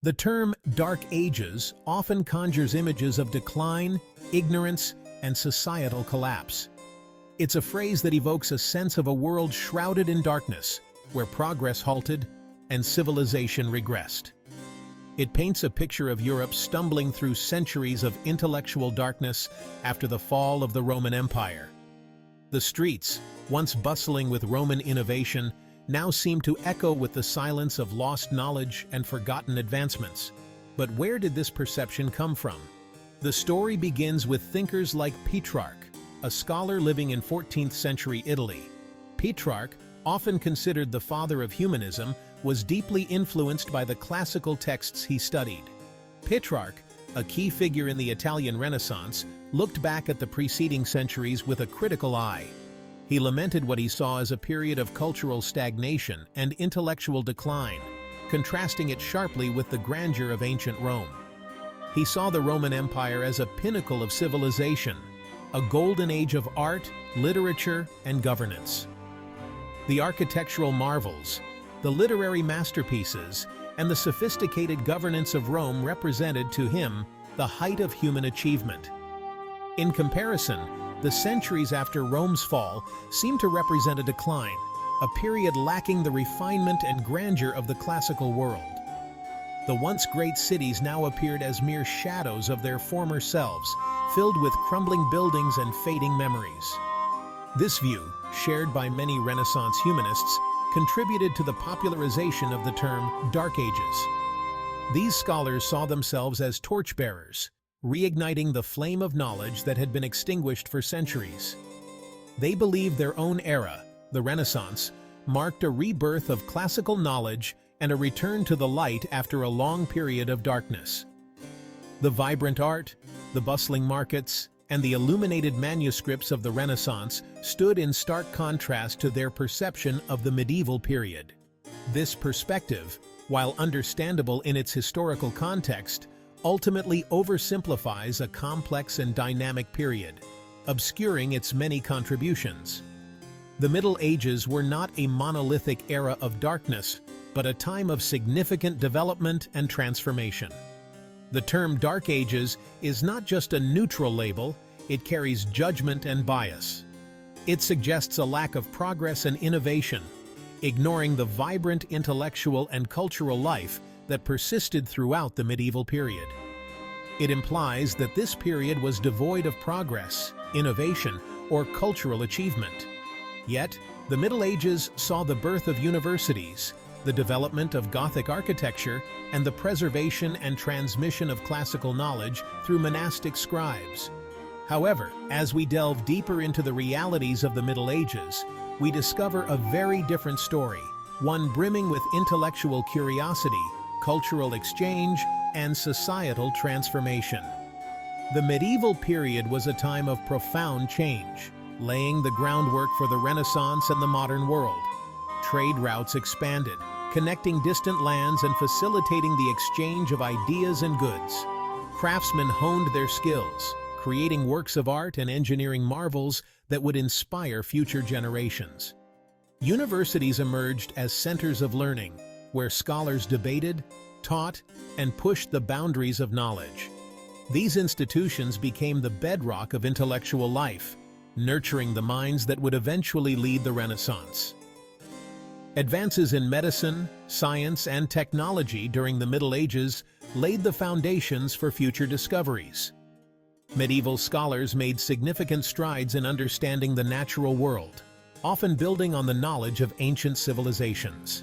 The term Dark Ages often conjures images of decline, ignorance, and societal collapse. It's a phrase that evokes a sense of a world shrouded in darkness, where progress halted and civilization regressed. It paints a picture of Europe stumbling through centuries of intellectual darkness after the fall of the Roman Empire. The streets, once bustling with Roman innovation, now seem to echo with the silence of lost knowledge and forgotten advancements. But where did this perception come from? The story begins with thinkers like Petrarch, a scholar living in 14th century Italy. Petrarch, often considered the father of humanism, was deeply influenced by the classical texts he studied. Petrarch, a key figure in the Italian Renaissance, looked back at the preceding centuries with a critical eye. He lamented what he saw as a period of cultural stagnation and intellectual decline, contrasting it sharply with the grandeur of ancient Rome. He saw the Roman Empire as a pinnacle of civilization, a golden age of art, literature, and governance. The architectural marvels, the literary masterpieces, and the sophisticated governance of Rome represented to him the height of human achievement. In comparison, the centuries after Rome's fall seem to represent a decline, a period lacking the refinement and grandeur of the classical world. The once great cities now appeared as mere shadows of their former selves, filled with crumbling buildings and fading memories. This view, shared by many Renaissance humanists, contributed to the popularization of the term Dark Ages. These scholars saw themselves as torchbearers, reigniting the flame of knowledge that had been extinguished for centuries. They believed their own era, the Renaissance, marked a rebirth of classical knowledge and a return to the light after a long period of darkness. The vibrant art, the bustling markets, and the illuminated manuscripts of the Renaissance stood in stark contrast to their perception of the medieval period. This perspective, while understandable in its historical context, ultimately oversimplifies a complex and dynamic period, obscuring its many contributions. The Middle Ages were not a monolithic era of darkness, but a time of significant development and transformation. The term Dark Ages is not just a neutral label, it carries judgment and bias. It suggests a lack of progress and innovation, ignoring the vibrant intellectual and cultural life that persisted throughout the medieval period. It implies that this period was devoid of progress, innovation, or cultural achievement. Yet, the Middle Ages saw the birth of universities, the development of Gothic architecture, and the preservation and transmission of classical knowledge through monastic scribes. However, as we delve deeper into the realities of the Middle Ages, we discover a very different story, one brimming with intellectual curiosity, cultural exchange, and societal transformation. The medieval period was a time of profound change, laying the groundwork for the Renaissance and the modern world. Trade routes expanded, connecting distant lands and facilitating the exchange of ideas and goods. Craftsmen honed their skills, creating works of art and engineering marvels that would inspire future generations. Universities emerged as centers of learning, where scholars debated, taught, and pushed the boundaries of knowledge. These institutions became the bedrock of intellectual life, nurturing the minds that would eventually lead the Renaissance. Advances in medicine, science, and technology during the Middle Ages laid the foundations for future discoveries. Medieval scholars made significant strides in understanding the natural world, often building on the knowledge of ancient civilizations.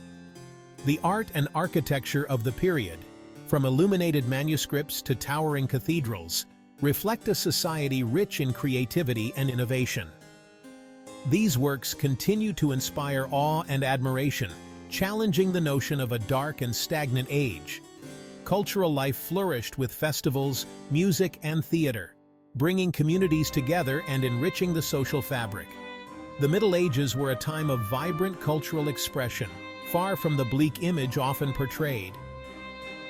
The art and architecture of the period, from illuminated manuscripts to towering cathedrals, reflect a society rich in creativity and innovation. These works continue to inspire awe and admiration, challenging the notion of a dark and stagnant age. Cultural life flourished with festivals, music, and theater, bringing communities together and enriching the social fabric. The Middle Ages were a time of vibrant cultural expression, far from the bleak image often portrayed.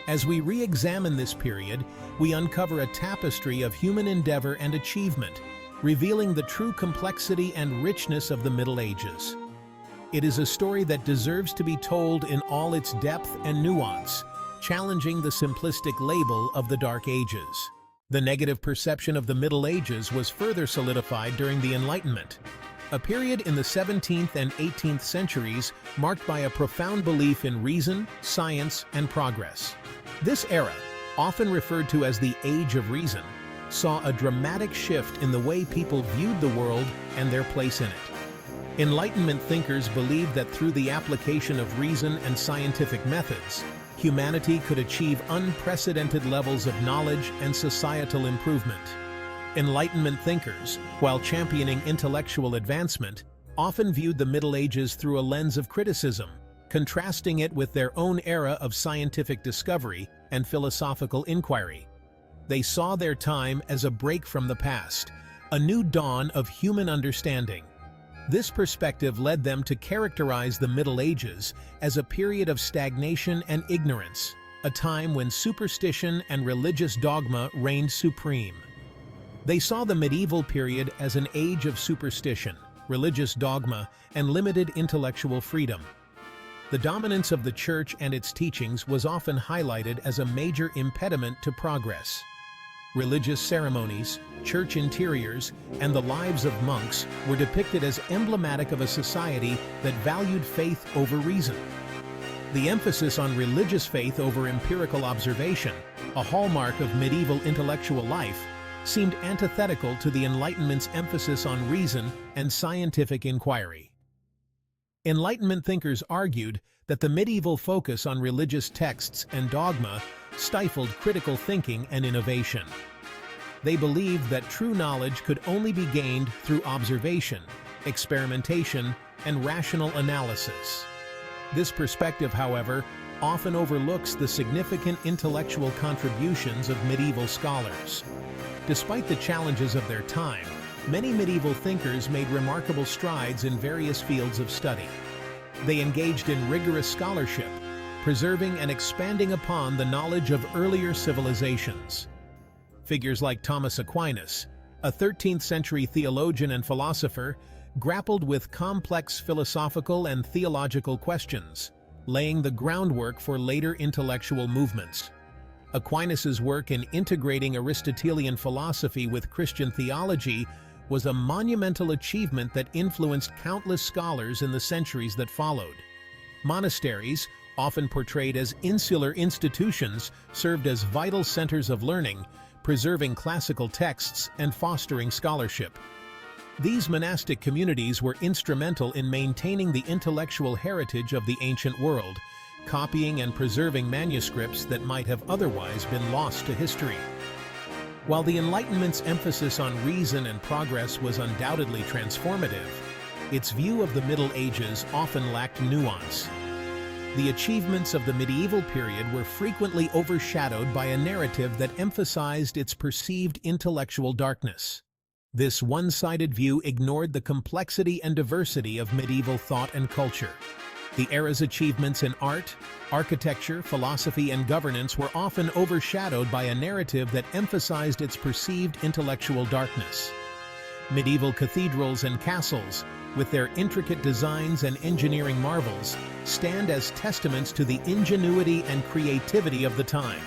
As we re-examine this period, we uncover a tapestry of human endeavor and achievement, revealing the true complexity and richness of the Middle Ages. It is a story that deserves to be told in all its depth and nuance, challenging the simplistic label of the Dark Ages. The negative perception of the Middle Ages was further solidified during the Enlightenment, a period in the 17th and 18th centuries marked by a profound belief in reason, science, and progress. This era, often referred to as the Age of Reason, saw a dramatic shift in the way people viewed the world and their place in it. Enlightenment thinkers believed that through the application of reason and scientific methods, humanity could achieve unprecedented levels of knowledge and societal improvement. Enlightenment thinkers, while championing intellectual advancement, often viewed the Middle Ages through a lens of criticism, contrasting it with their own era of scientific discovery and philosophical inquiry. They saw their time as a break from the past, a new dawn of human understanding. This perspective led them to characterize the Middle Ages as a period of stagnation and ignorance, a time when superstition and religious dogma reigned supreme. They saw the medieval period as an age of superstition, religious dogma, and limited intellectual freedom. The dominance of the Church and its teachings was often highlighted as a major impediment to progress. Religious ceremonies, church interiors, and the lives of monks were depicted as emblematic of a society that valued faith over reason. The emphasis on religious faith over empirical observation, a hallmark of medieval intellectual life, seemed antithetical to the Enlightenment's emphasis on reason and scientific inquiry. Enlightenment thinkers argued that the medieval focus on religious texts and dogma stifled critical thinking and innovation. They believed that true knowledge could only be gained through observation, experimentation, and rational analysis. This perspective, however, often overlooks the significant intellectual contributions of medieval scholars. Despite the challenges of their time, many medieval thinkers made remarkable strides in various fields of study. They engaged in rigorous scholarship, preserving and expanding upon the knowledge of earlier civilizations. Figures like Thomas Aquinas, a 13th-century theologian and philosopher, grappled with complex philosophical and theological questions, laying the groundwork for later intellectual movements. Aquinas' work in integrating Aristotelian philosophy with Christian theology was a monumental achievement that influenced countless scholars in the centuries that followed. Monasteries, often portrayed as insular institutions, served as vital centers of learning, preserving classical texts and fostering scholarship. These monastic communities were instrumental in maintaining the intellectual heritage of the ancient world, copying and preserving manuscripts that might have otherwise been lost to history. While the Enlightenment's emphasis on reason and progress was undoubtedly transformative, its view of the Middle Ages often lacked nuance. The achievements of the medieval period were frequently overshadowed by a narrative that emphasized its perceived intellectual darkness. This one-sided view ignored the complexity and diversity of medieval thought and culture. The era's achievements in art, architecture, philosophy, and governance were often overshadowed by a narrative that emphasized its perceived intellectual darkness. Medieval cathedrals and castles, with their intricate designs and engineering marvels, stand as testaments to the ingenuity and creativity of the time.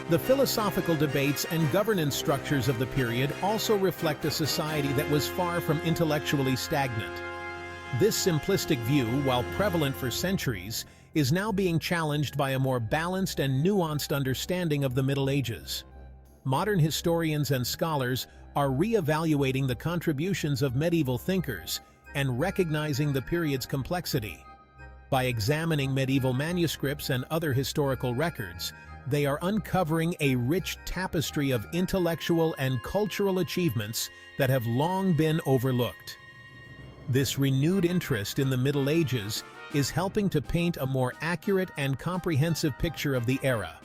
The philosophical debates and governance structures of the period also reflect a society that was far from intellectually stagnant. This simplistic view, while prevalent for centuries, is now being challenged by a more balanced and nuanced understanding of the Middle Ages. Modern historians and scholars are re-evaluating the contributions of medieval thinkers and recognizing the period's complexity. By examining medieval manuscripts and other historical records, they are uncovering a rich tapestry of intellectual and cultural achievements that have long been overlooked. This renewed interest in the Middle Ages is helping to paint a more accurate and comprehensive picture of the era,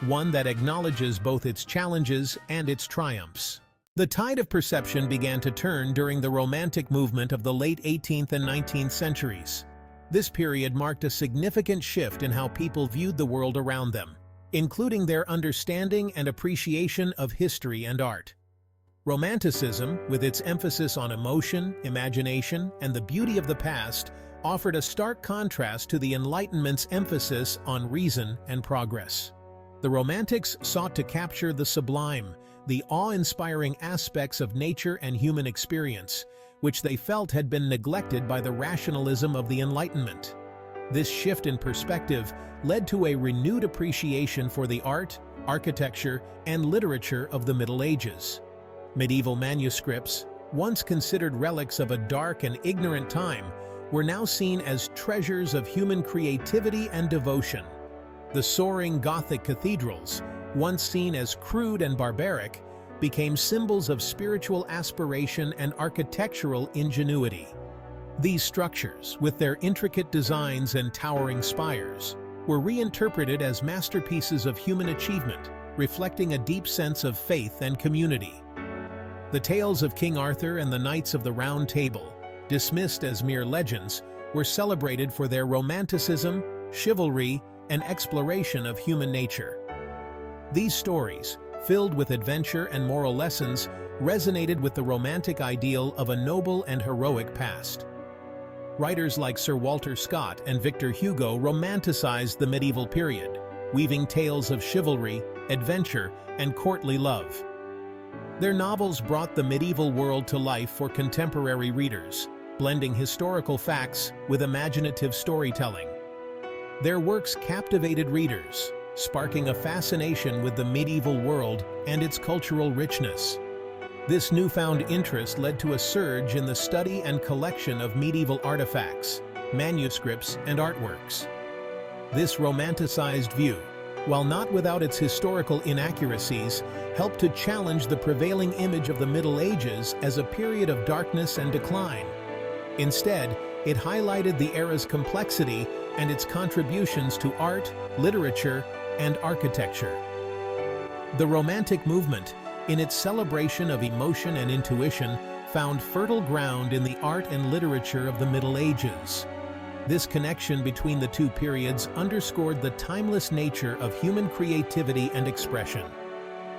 one that acknowledges both its challenges and its triumphs. The tide of perception began to turn during the Romantic movement of the late 18th and 19th centuries. This period marked a significant shift in how people viewed the world around them, including their understanding and appreciation of history and art. Romanticism, with its emphasis on emotion, imagination, and the beauty of the past, offered a stark contrast to the Enlightenment's emphasis on reason and progress. The Romantics sought to capture the sublime, the awe-inspiring aspects of nature and human experience, which they felt had been neglected by the rationalism of the Enlightenment. This shift in perspective led to a renewed appreciation for the art, architecture, and literature of the Middle Ages. Medieval manuscripts, once considered relics of a dark and ignorant time, were now seen as treasures of human creativity and devotion. The soaring Gothic cathedrals, once seen as crude and barbaric, became symbols of spiritual aspiration and architectural ingenuity. These structures, with their intricate designs and towering spires, were reinterpreted as masterpieces of human achievement, reflecting a deep sense of faith and community. The tales of King Arthur and the Knights of the Round Table, dismissed as mere legends, were celebrated for their romanticism, chivalry, and exploration of human nature. These stories, filled with adventure and moral lessons, resonated with the romantic ideal of a noble and heroic past. Writers like Sir Walter Scott and Victor Hugo romanticized the medieval period, weaving tales of chivalry, adventure, and courtly love. Their novels brought the medieval world to life for contemporary readers, blending historical facts with imaginative storytelling. Their works captivated readers, sparking a fascination with the medieval world and its cultural richness. This newfound interest led to a surge in the study and collection of medieval artifacts, manuscripts, and artworks. This romanticized view, while not without its historical inaccuracies, helped to challenge the prevailing image of the Middle Ages as a period of darkness and decline. Instead, it highlighted the era's complexity and its contributions to art, literature, and architecture. The Romantic movement, in its celebration of emotion and intuition, found fertile ground in the art and literature of the Middle Ages. This connection between the two periods underscored the timeless nature of human creativity and expression.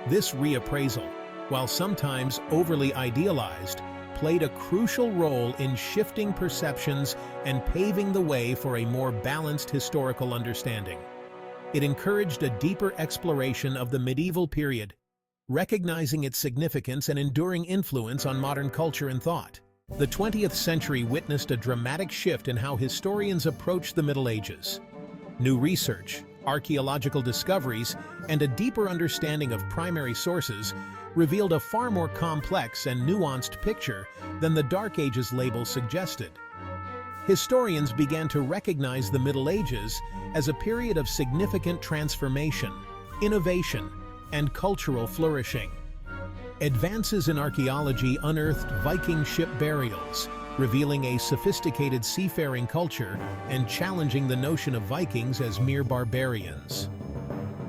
This reappraisal, while sometimes overly idealized, played a crucial role in shifting perceptions and paving the way for a more balanced historical understanding. It encouraged a deeper exploration of the medieval period, recognizing its significance and enduring influence on modern culture and thought. The 20th century witnessed a dramatic shift in how historians approached the Middle Ages. New research, archaeological discoveries, and a deeper understanding of primary sources revealed a far more complex and nuanced picture than the Dark Ages label suggested. Historians began to recognize the Middle Ages as a period of significant transformation, innovation, and cultural flourishing. Advances in archaeology unearthed Viking ship burials, revealing a sophisticated seafaring culture and challenging the notion of Vikings as mere barbarians.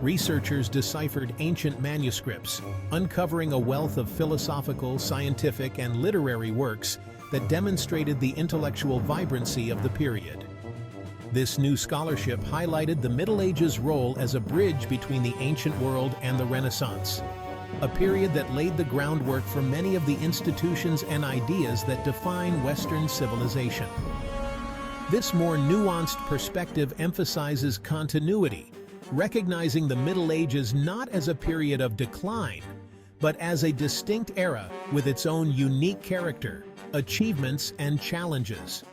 Researchers deciphered ancient manuscripts, uncovering a wealth of philosophical, scientific, and literary works that demonstrated the intellectual vibrancy of the period. This new scholarship highlighted the Middle Ages' role as a bridge between the ancient world and the Renaissance, a period that laid the groundwork for many of the institutions and ideas that define Western civilization. This more nuanced perspective emphasizes continuity, recognizing the Middle Ages not as a period of decline, but as a distinct era with its own unique character, achievements, and challenges.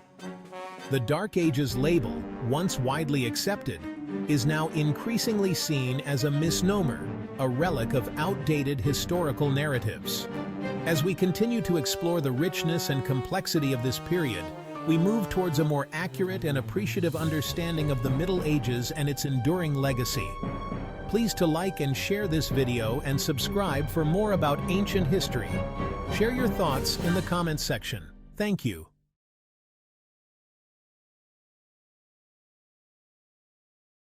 The Dark Ages label, once widely accepted, is now increasingly seen as a misnomer, a relic of outdated historical narratives. As we continue to explore the richness and complexity of this period, we move towards a more accurate and appreciative understanding of the Middle Ages and its enduring legacy. Please to like and share this video and subscribe for more about ancient history. Share your thoughts in the comments section. Thank you.